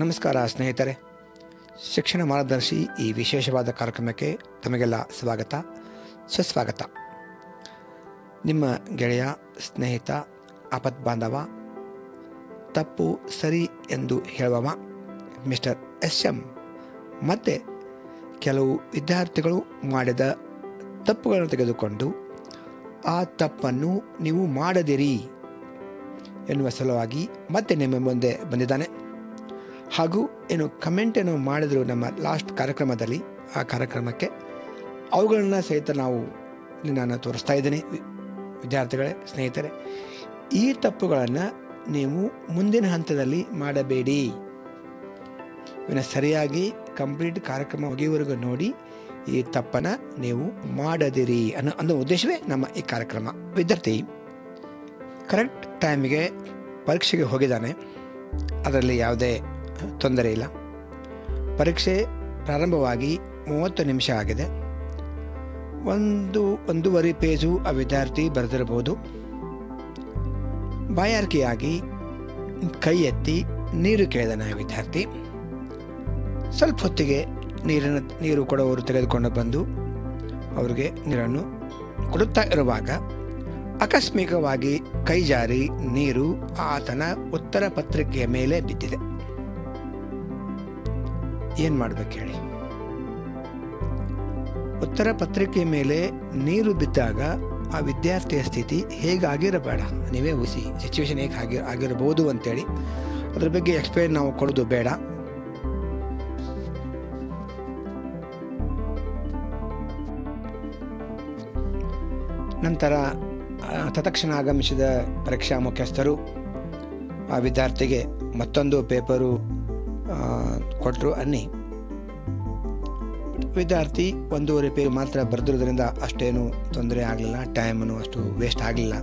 ನಮಸ್ಕಾರ ಸ್ನೇಹಿತರೆ, ಶಿಕ್ಷಣ ಮಾರ್ಗದರ್ಶಿ ಈ ವಿಶೇಷವಾದ ಕಾರ್ಯಕ್ರಮಕ್ಕೆ ತಮಗೆಲ್ಲ ಸ್ವಾಗತ ಸುಸ್ವಾಗತ. ನಿಮ್ಮ ಗೆಳೆಯ, ಸ್ನೇಹಿತ, ಆಪತ್ಬಾಂಧವ, ತಪ್ಪು ಸರಿ ಎಂದು ಹೇಳುವವ ಮಿಸ್ಟರ್ SM. ಮತ್ತು ಕೆಲವು ವಿದ್ಯಾರ್ಥಿಗಳು ಮಾಡಿದ ತಪ್ಪುಗಳನ್ನು ತೆಗೆದುಕೊಂಡು ಆ ತಪ್ಪನ್ನು ನೀವು ಮಾಡದಿರಿ ಎನ್ನುವ ಸಲುವಾಗಿ ಮತ್ತೆ ನಿಮ್ಮ ಮುಂದೆ ಬಂದಿದ್ದಾನೆ. ಹಾಗೂ ಕಮೆಂಟನ್ನು ಮಾಡಿದರು ನಮ್ಮ ಲಾಸ್ಟ್ ಕಾರ್ಯಕ್ರಮದಲ್ಲಿ. ಆ ಕಾರ್ಯಕ್ರಮಕ್ಕೆ ಅವುಗಳನ್ನ ಸಹಿತ ನಾನು ತೋರಿಸ್ತಾ ಇದ್ದೀನಿ. ವಿದ್ಯಾರ್ಥಿಗಳೇ, ಸ್ನೇಹಿತರೆ, ಈ ತಪ್ಪುಗಳನ್ನು ನೀವು ಮುಂದಿನ ಹಂತದಲ್ಲಿ ಮಾಡಬೇಡಿ. ಸರಿಯಾಗಿ ಕಂಪ್ಲೀಟ್ ಕಾರ್ಯಕ್ರಮ ಮುಗಿಯುವವರೆಗೂ ನೋಡಿ ಈ ತಪ್ಪನ್ನು ನೀವು ಮಾಡದಿರಿ ಅನ್ನೋ ಉದ್ದೇಶವೇ ನಮ್ಮ ಈ ಕಾರ್ಯಕ್ರಮ. ವಿದ್ಯಾರ್ಥಿ ಕರೆಕ್ಟ್ ಟೈಮಿಗೆ ಪರೀಕ್ಷೆಗೆ ಹೋಗಿದ್ದಾನೆ, ಅದರಲ್ಲಿ ಯಾವುದೇ ತೊಂದರೆ ಇಲ್ಲ. ಪರೀಕ್ಷೆ ಪ್ರಾರಂಭವಾಗಿ 30 ನಿಮಿಷ ಆಗಿದೆ. ಒಂದೂವರೆ ಪೇಜು ಆ ವಿದ್ಯಾರ್ಥಿ ಬರೆದಿರಬಹುದು. ಬಾಯಾರಿಕೆಯಾಗಿ ಕೈ ಎತ್ತಿ ನೀರು ಕೇಳಿದಾನೆ ಆ ವಿದ್ಯಾರ್ಥಿ. ಸ್ವಲ್ಪ ಹೊತ್ತಿಗೆ ನೀರು ಕೊಡುವವರು ತೆಗೆದುಕೊಂಡು ಬಂದು ಅವರಿಗೆ ನೀರನ್ನು ಕೊಡುತ್ತಾ ಇರುವಾಗ ಆಕಸ್ಮಿಕವಾಗಿ ಕೈ ಜಾರಿ ನೀರು ಆತನ ಉತ್ತರ ಪತ್ರಿಕೆಯ ಮೇಲೆ ಬಿದ್ದಿದೆ. ಏನು ಮಾಡಬೇಕು ಹೇಳಿ? ಉತ್ತರ ಪತ್ರಿಕೆಯ ಮೇಲೆ ನೀರು ಬಿದ್ದಾಗ ಆ ವಿದ್ಯಾರ್ಥಿಯ ಸ್ಥಿತಿ ಹೇಗಾಗಿರಬೇಡ, ನೀವೇ ಊಹಿಸಿ. ಸಿಚುವೇಶನ್ ಹೇಗೆ ಆಗಿರಬಹುದು ಅಂತೇಳಿ ಅದ್ರ ಬಗ್ಗೆ ಎಕ್ಸ್ಪ್ಲೇನ್ ನಾವು ಕೊಡೋದು ಬೇಡ. ನಂತರ ತತ್ಕ್ಷಣ ಆಗಮಿಸಿದ ಪರೀಕ್ಷಾ ಮುಖ್ಯಸ್ಥರು ಆ ವಿದ್ಯಾರ್ಥಿಗೆ ಮತ್ತೊಂದು ಪೇಪರು ಕೊಟ್ಟರು. ವಿದ್ಯಾರ್ಥಿ 1.5 ಪೇಜ್ ಮಾತ್ರ ಬರೆದಿರೋದ್ರಿಂದ ಅಷ್ಟೇನು ತೊಂದರೆ ಆಗಲಿಲ್ಲ, ಟೈಮನ್ನು ಅಷ್ಟು ವೇಸ್ಟ್ ಆಗಲಿಲ್ಲ.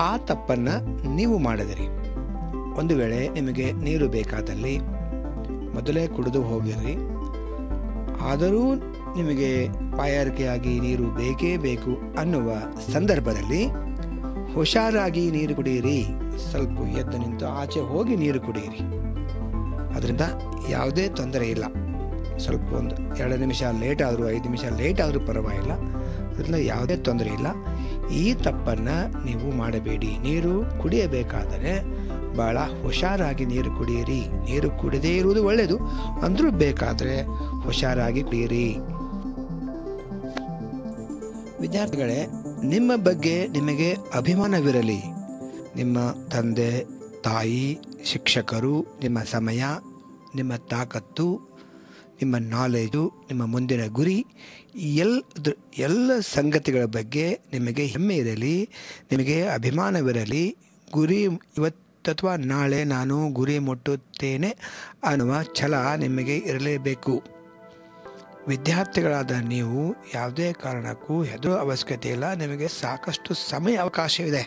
ಆ ತಪ್ಪನ್ನು ನೀವು ಮಾಡಿದಿರಿ. ಒಂದು ವೇಳೆ ನಿಮಗೆ ನೀರು ಬೇಕಾದಲ್ಲಿ ಮೊದಲೇ ಕುಡಿದು ಹೋಗಿರಿ. ಆದರೂ ನಿಮಗೆ ಬಾಯಾರಿಕೆಯಾಗಿ ನೀರು ಬೇಕೇ ಬೇಕು ಅನ್ನುವ ಸಂದರ್ಭದಲ್ಲಿ ಹುಷಾರಾಗಿ ನೀರು ಕುಡಿಯಿರಿ. ಸ್ವಲ್ಪ ಎದ್ದು ನಿಂತು ಆಚೆ ಹೋಗಿ ನೀರು ಕುಡಿಯಿರಿ. ಅದರಿಂದ ಯಾವುದೇ ತೊಂದರೆ ಇಲ್ಲ. ಸ್ವಲ್ಪ 2 ನಿಮಿಷ ಲೇಟ್ ಆದರೂ 5 ನಿಮಿಷ ಲೇಟ್ ಆದರೂ ಪರವಾಗಿಲ್ಲ, ಅದರಿಂದ ಯಾವುದೇ ತೊಂದರೆ ಇಲ್ಲ. ಈ ತಪ್ಪನ್ನು ನೀವು ಮಾಡಬೇಡಿ. ನೀರು ಕುಡಿಯಬೇಕಾದರೆ ಭಾಳ ಹುಷಾರಾಗಿ ನೀರು ಕುಡಿಯಿರಿ. ನೀರು ಕುಡಿದೇ ಇರುವುದು ಒಳ್ಳೆಯದು, ಅಂದರೂ ಬೇಕಾದರೆ ಹುಷಾರಾಗಿ ಕುಡಿಯಿರಿ. ವಿದ್ಯಾರ್ಥಿಗಳೇ, ನಿಮ್ಮ ಬಗ್ಗೆ ನಿಮಗೆ ಅಭಿಮಾನವಿರಲಿ. ನಿಮ್ಮ ತಂದೆ ತಾಯಿ, ಶಿಕ್ಷಕರು, ನಿಮ್ಮ ಸಮಯ, ನಿಮ್ಮ ತಾಕತ್ತು, ನಿಮ್ಮ ನಾಲೆಜು, ನಿಮ್ಮ ಮುಂದಿನ ಗುರಿ, ಎಲ್ಲ ಸಂಗತಿಗಳ ಬಗ್ಗೆ ನಿಮಗೆ ಹೆಮ್ಮೆ ಇರಲಿ, ನಿಮಗೆ ಅಭಿಮಾನವಿರಲಿ. ಗುರಿ ಇವತ್ತು ಅಥವಾ ನಾಳೆ ನಾನು ಗುರಿ ಮುಟ್ಟುತ್ತೇನೆ ಅನ್ನುವ ಛಲ ನಿಮಗೆ ಇರಲೇಬೇಕು. ವಿದ್ಯಾರ್ಥಿಗಳಾದ ನೀವು ಯಾವುದೇ ಕಾರಣಕ್ಕೂ ಹೆದರೋ ಅವಶ್ಯಕತೆ ಇಲ್ಲ. ನಿಮಗೆ ಸಾಕಷ್ಟು ಸಮಯ ಅವಕಾಶವಿದೆ.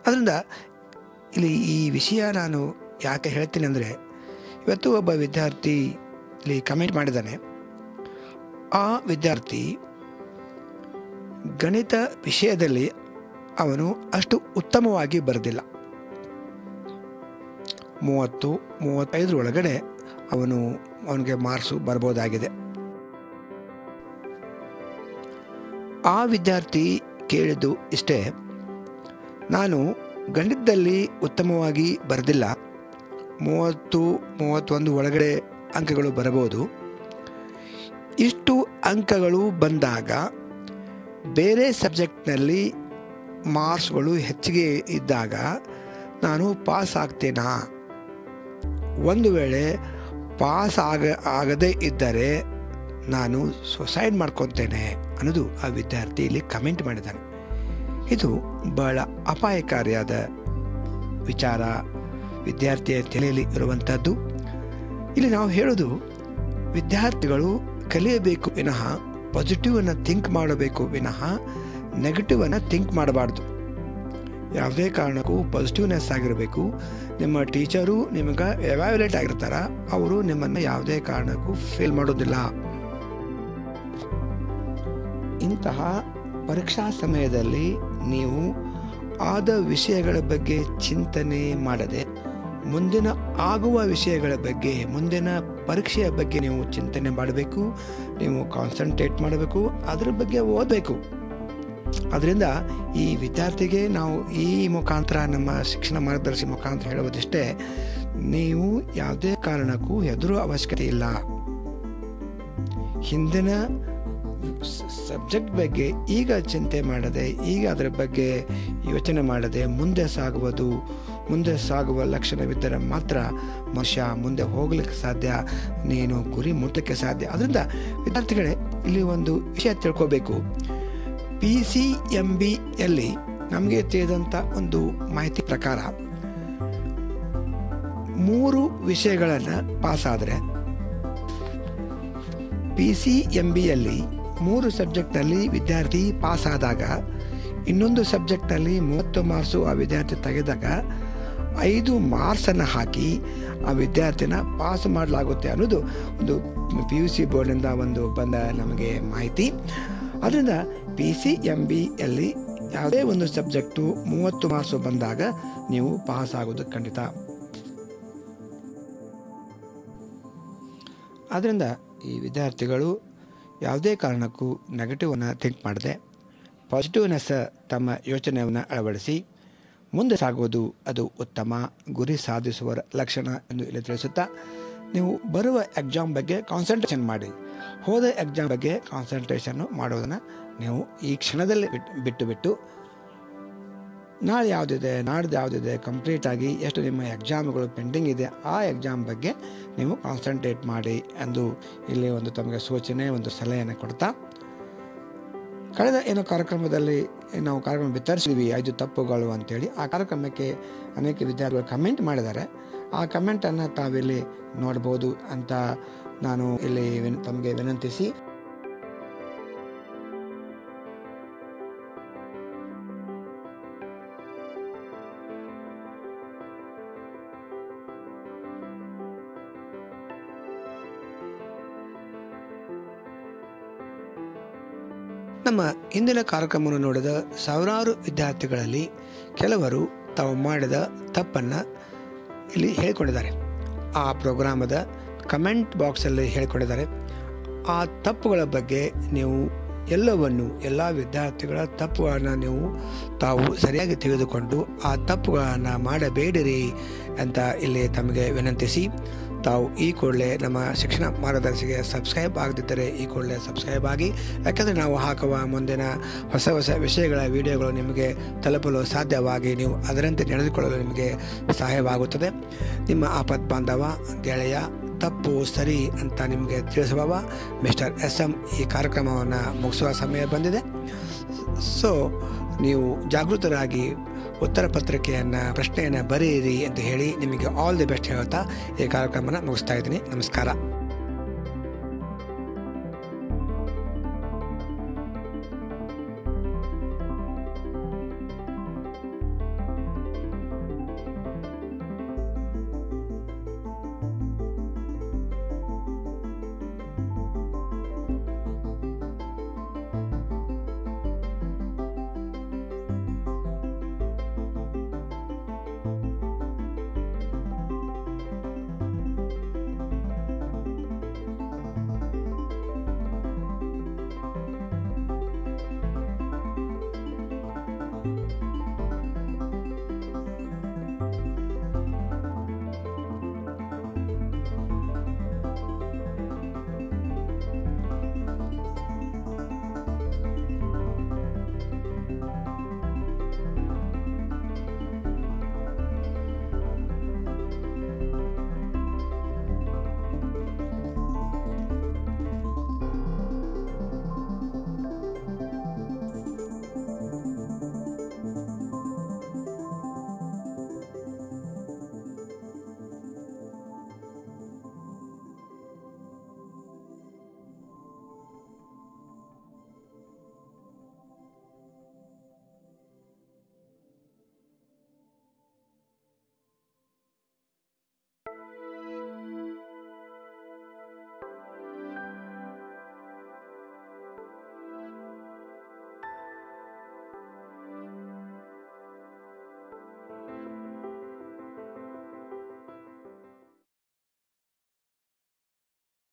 ಅದರಿಂದ ಇಲ್ಲಿ ಈ ವಿಷಯ ನಾನು ಯಾಕೆ ಹೇಳ್ತೀನಿ ಅಂದರೆ, ಇವತ್ತು ಒಬ್ಬ ವಿದ್ಯಾರ್ಥಿ ಇಲ್ಲಿ ಕಮೆಂಟ್ ಮಾಡಿದ್ದಾನೆ. ಆ ವಿದ್ಯಾರ್ಥಿ ಗಣಿತ ವಿಷಯದಲ್ಲಿ ಅವನು ಅಷ್ಟು ಉತ್ತಮವಾಗಿ ಬರೆದಿಲ್ಲ. 30-35 ಒಳಗಡೆ ಅವನಿಗೆ ಮಾರ್ಕ್ಸು ಬರ್ಬೋದಾಗಿದೆ. ಆ ವಿದ್ಯಾರ್ಥಿ ಕೇಳಿದ್ದು ಇಷ್ಟೇ: ನಾನು ಗಣಿತದಲ್ಲಿ ಉತ್ತಮವಾಗಿ ಬರೆದಿಲ್ಲ, 30-31 ಒಳಗಡೆ ಅಂಕಗಳು ಬರಬಹುದು. ಇಷ್ಟು ಅಂಕಗಳು ಬಂದಾಗ ಬೇರೆ ಸಬ್ಜೆಕ್ಟ್ನಲ್ಲಿ ಮಾರ್ಕ್ಸ್ಗಳು ಹೆಚ್ಚಿಗೆ ಇದ್ದಾಗ ನಾನು ಪಾಸ್ ಆಗ್ತೇನಾ? ಒಂದು ವೇಳೆ ಪಾಸ್ ಆಗದೇ ಇದ್ದರೆ ನಾನು ಸುಸೈಡ್ ಮಾಡ್ಕೊತೇನೆ ಅನ್ನೋದು ಆ ವಿದ್ಯಾರ್ಥಿ ಇಲ್ಲಿ ಕಮೆಂಟ್ ಮಾಡಿದ್ದಾನೆ. ಇದು ಬಹಳ ಅಪಾಯಕಾರಿಯಾದ ವಿಚಾರ ವಿದ್ಯಾರ್ಥಿಯ ತಲೆಯಲ್ಲಿ ಇರುವಂಥದ್ದು. ಇಲ್ಲಿ ನಾವು ಹೇಳೋದು, ವಿದ್ಯಾರ್ಥಿಗಳು ಕಲಿಯಬೇಕು ವಿನಃ ಪಾಸಿಟಿವನ್ನು ಥಿಂಕ್ ಮಾಡಬೇಕು ವಿನಃ ನೆಗೆಟಿವನ್ನು ಥಿಂಕ್ ಮಾಡಬಾರ್ದು. ಯಾವುದೇ ಕಾರಣಕ್ಕೂ ಪಾಸಿಟಿವ್ನೆಸ್ ಆಗಿರಬೇಕು. ನಿಮ್ಮ ಟೀಚರು ನಿಮಗೆ ಎವ್ಯಾಲ್ಯುಯೇಟ್ ಆಗಿರ್ತಾರ, ಅವರು ನಿಮ್ಮನ್ನು ಯಾವುದೇ ಕಾರಣಕ್ಕೂ ಫೇಲ್ ಮಾಡೋದಿಲ್ಲ. ಇಂತಹ ಪರೀಕ್ಷಾ ಸಮಯದಲ್ಲಿ ನೀವು ಆದ ವಿಷಯಗಳ ಬಗ್ಗೆ ಚಿಂತನೆ ಮಾಡದೆ ಮುಂದಿನ ಆಗುವ ವಿಷಯಗಳ ಬಗ್ಗೆ, ಮುಂದಿನ ಪರೀಕ್ಷೆಯ ಬಗ್ಗೆ ನೀವು ಚಿಂತನೆ ಮಾಡಬೇಕು, ನೀವು ಕಾನ್ಸಂಟ್ರೇಟ್ ಮಾಡಬೇಕು, ಅದರ ಬಗ್ಗೆ ಓದಬೇಕು. ಅದರಿಂದ ಈ ವಿದ್ಯಾರ್ಥಿಗೆ ನಾವು ಈ ಮುಖಾಂತರ, ನಮ್ಮ ಶಿಕ್ಷಣ ಮಾರ್ಗದರ್ಶಿ ಮುಖಾಂತರ ಹೇಳುವುದಿಷ್ಟೇ, ನೀವು ಯಾವುದೇ ಕಾರಣಕ್ಕೂ ಹೆದರುವ ಅವಶ್ಯಕತೆ ಇಲ್ಲ. ಹಿಂದಿನ ಸಬ್ಜೆಕ್ಟ್ ಬಗ್ಗೆ ಈಗ ಚಿಂತೆ ಮಾಡದೆ, ಈಗ ಅದರ ಬಗ್ಗೆ ಯೋಚನೆ ಮಾಡದೆ ಮುಂದೆ ಸಾಗುವ ಲಕ್ಷಣವಿದ್ದರೆ ಮಾತ್ರ ಮನುಷ್ಯ ಮುಂದೆ ಹೋಗ್ಲಿಕ್ಕೆ ಸಾಧ್ಯ, ನೀನು ಗುರಿ ಮುಟ್ಟಲಿಕ್ಕೆ ಸಾಧ್ಯ. ಅದರಿಂದ ವಿದ್ಯಾರ್ಥಿಗಳೇ, ಇಲ್ಲಿ ಒಂದು ವಿಷಯ ತಿಳ್ಕೋಬೇಕು. PCMBಯಲ್ಲಿ ನಮಗೆ ತಿಳಿದಂಥ ಒಂದು ಮಾಹಿತಿ ಪ್ರಕಾರ 3 ವಿಷಯಗಳನ್ನು ಪಾಸಾದರೆ, PCMBಯಲ್ಲಿ 3 ಸಬ್ಜೆಕ್ಟ್ನಲ್ಲಿ ವಿದ್ಯಾರ್ಥಿ ಪಾಸ್ ಆದಾಗ, ಇನ್ನೊಂದು ಸಬ್ಜೆಕ್ಟ್ನಲ್ಲಿ 30 ಮಾರ್ಕ್ಸು ಆ ವಿದ್ಯಾರ್ಥಿ ತೆಗೆದಾಗ 5 ಮಾರ್ಕ್ಸನ್ನು ಹಾಕಿ ಆ ವಿದ್ಯಾರ್ಥಿನ ಪಾಸ್ ಮಾಡಲಾಗುತ್ತೆ ಅನ್ನೋದು ಒಂದು PUC ಬೋರ್ಡಿಂದ ಬಂದ ನಮಗೆ ಮಾಹಿತಿ. ಅದರಿಂದ PCMBಯಲ್ಲಿ ಯಾವುದೇ ಒಂದು ಸಬ್ಜೆಕ್ಟು 30 ಮಾರ್ಕ್ಸು ಬಂದಾಗ ನೀವು ಪಾಸ್ ಆಗೋದು ಖಂಡಿತ. ಆದ್ದರಿಂದ ಈ ವಿದ್ಯಾರ್ಥಿಗಳು ಯಾವುದೇ ಕಾರಣಕ್ಕೂ ನೆಗೆಟಿವನ್ನು ಥಿಂಕ್ ಮಾಡದೆ ಪಾಸಿಟಿವ್ನೆಸ್ ತಮ್ಮ ಯೋಚನೆಯನ್ನು ಅಳವಡಿಸಿ ಮುಂದೆ ಸಾಗುವುದು ಅದು ಉತ್ತಮ, ಗುರಿ ಸಾಧಿಸುವ ಲಕ್ಷಣ ಎಂದು ಇಲ್ಲಿ ತಿಳಿಸುತ್ತಾ, ನೀವು ಬರುವ ಎಕ್ಸಾಮ್ ಬಗ್ಗೆ ಕಾನ್ಸಂಟ್ರೇಷನ್ ಮಾಡಿ, ಹೋದ ಎಕ್ಸಾಮ್ ಬಗ್ಗೆ ಕಾನ್ಸಂಟ್ರೇಷನ್ನು ಮಾಡೋದನ್ನು ನೀವು ಈ ಕ್ಷಣದಲ್ಲಿ ಬಿಟ್ಟು ನಾಳೆ ಯಾವುದಿದೆ, ನಾಡ್ದು ಯಾವುದಿದೆ, ಕಂಪ್ಲೀಟಾಗಿ ಎಷ್ಟು ನಿಮ್ಮ ಎಕ್ಸಾಮ್ಗಳು ಪೆಂಡಿಂಗ್ ಇದೆ, ಆ ಎಕ್ಸಾಮ್ ಬಗ್ಗೆ ನೀವು ಕಾನ್ಸಂಟ್ರೇಟ್ ಮಾಡಿ ಎಂದು ಇಲ್ಲಿ ಒಂದು ತಮಗೆ ಸೂಚನೆ, ಒಂದು ಸಲಹೆಯನ್ನು ಕೊಡ್ತಾ, ಕಳೆದ ಕಾರ್ಯಕ್ರಮದಲ್ಲಿ ನಾವು ಕಾರ್ಯಕ್ರಮ ವಿತರಿಸಿದ್ವಿ 5 ತಪ್ಪುಗಳು ಅಂತೇಳಿ. ಆ ಕಾರ್ಯಕ್ರಮಕ್ಕೆ ಅನೇಕ ವಿದ್ಯಾರ್ಥಿಗಳು ಕಮೆಂಟ್ ಮಾಡಿದ್ದಾರೆ. ಆ ಕಮೆಂಟನ್ನು ತಾವಿಲ್ಲಿ ನೋಡ್ಬೋದು ಅಂತ ನಾನು ಇಲ್ಲಿ ತಮಗೆ ವಿನಂತಿಸಿ, ನಮ್ಮ ಇಂದಿನ ಕಾರ್ಯಕ್ರಮವನ್ನು ನೋಡಿದ ಸಾವಿರಾರು ವಿದ್ಯಾರ್ಥಿಗಳಲ್ಲಿ ಕೆಲವರು ತಾವು ಮಾಡಿದ ತಪ್ಪನ್ನು ಇಲ್ಲಿ ಹೇಳಿಕೊಂಡಿದ್ದಾರೆ. ಆ ಪ್ರೋಗ್ರಾಮದ ಕಮೆಂಟ್ ಬಾಕ್ಸಲ್ಲಿ ಹೇಳಿಕೊಂಡಿದ್ದಾರೆ. ಆ ತಪ್ಪುಗಳ ಬಗ್ಗೆ ನೀವು ಎಲ್ಲ ವಿದ್ಯಾರ್ಥಿಗಳ ತಪ್ಪುಗಳನ್ನು ತಾವು ಸರಿಯಾಗಿ ತಿಳಿದುಕೊಂಡು ಆ ತಪ್ಪುಗಳನ್ನು ಮಾಡಬೇಡಿರಿ ಅಂತ ಇಲ್ಲಿ ತಮಗೆ ವಿನಂತಿಸಿ, ತಾವು ಈ ಕೂಡಲೇ ನಮ್ಮ ಶಿಕ್ಷಣ ಮಾರ್ಗದರ್ಶಿಗೆ ಸಬ್ಸ್ಕ್ರೈಬ್ ಆಗದಿದ್ದರೆ ಈ ಕೂಡಲೇ ಸಬ್ಸ್ಕ್ರೈಬ್ ಆಗಿ. ಯಾಕೆಂದರೆ ನಾವು ಹಾಕುವ ಮುಂದಿನ ಹೊಸ ವಿಷಯಗಳ ವಿಡಿಯೋಗಳು ನಿಮಗೆ ತಲುಪಲು ಸಾಧ್ಯವಾಗಿ ನೀವು ಅದರಂತೆ ನಡೆದುಕೊಳ್ಳಲು ನಿಮಗೆ ಸಹಾಯವಾಗುತ್ತದೆ. ನಿಮ್ಮ ಆಪತ್ ಬಾಂಧವ ಗೆಳೆಯ ತಪ್ಪು ಸರಿ ಅಂತ ನಿಮಗೆ ತಿಳಿಸುವ ಮಿಸ್ಟರ್ SM ಈ ಕಾರ್ಯಕ್ರಮವನ್ನು ಮುಗಿಸುವ ಸಮಯ ಬಂದಿದೆ. ಸೊ ನೀವು ಜಾಗೃತರಾಗಿ ಉತ್ತರ ಪತ್ರಿಕೆಯನ್ನು, ಪ್ರಶ್ನೆಯನ್ನು ಬರೆಯಿರಿ ಅಂತ ಹೇಳಿ ನಿಮಗೆ ಆಲ್ ದಿ ಬೆಸ್ಟ್ ಹೇಳ್ತಾ ಈ ಕಾರ್ಯಕ್ರಮನ ಮುಗಿಸ್ತಾ ಇದ್ದೀನಿ. ನಮಸ್ಕಾರ.